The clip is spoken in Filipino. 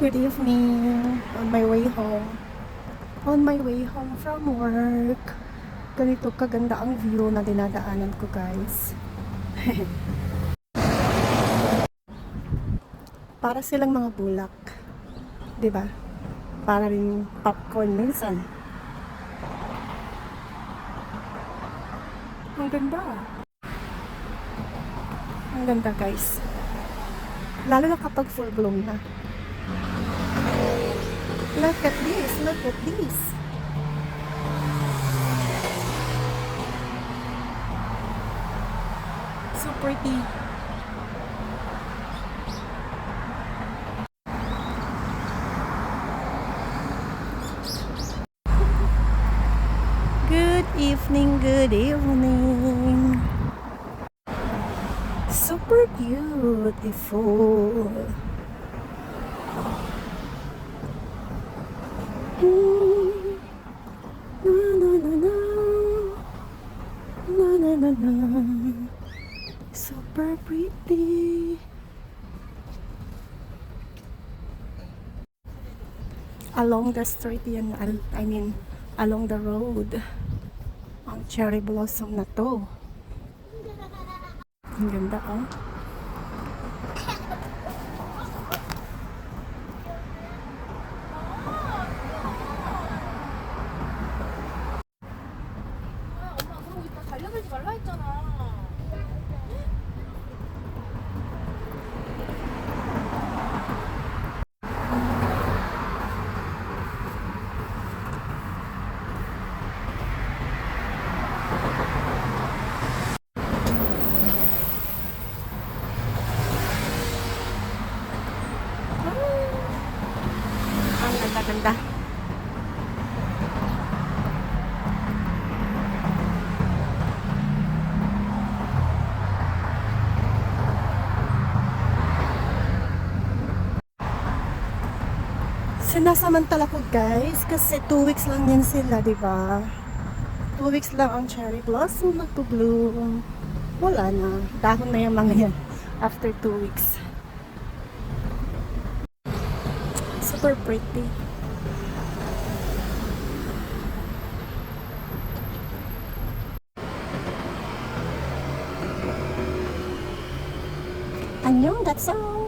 Good evening. On my way home. On my way home from work. Ganito kaganda ang view na dinadaanan ko, guys. Para silang mga bulak. 'Di ba? Para rin popcorn minsan. Ang ganda. Ang ganda, guys. Lalo na kapag full bloom na. Look at this. Look at this. So pretty. Good evening, good evening. Super beautiful. Na na na na na na na na. Super pretty. Along the street yan, I mean along the road, ang cherry blossom na to. Ang ganda, oh. 달려들지 말라 했잖아. Ang ganda-ganda. Sinasamantala ko, guys, kasi 2 weeks lang yan sila, di ba? 2 weeks lang ang cherry blossom nagpo-bloom. Wala na. Dahon na yung mga yan after 2 weeks. Super pretty. Annyeong, that's all.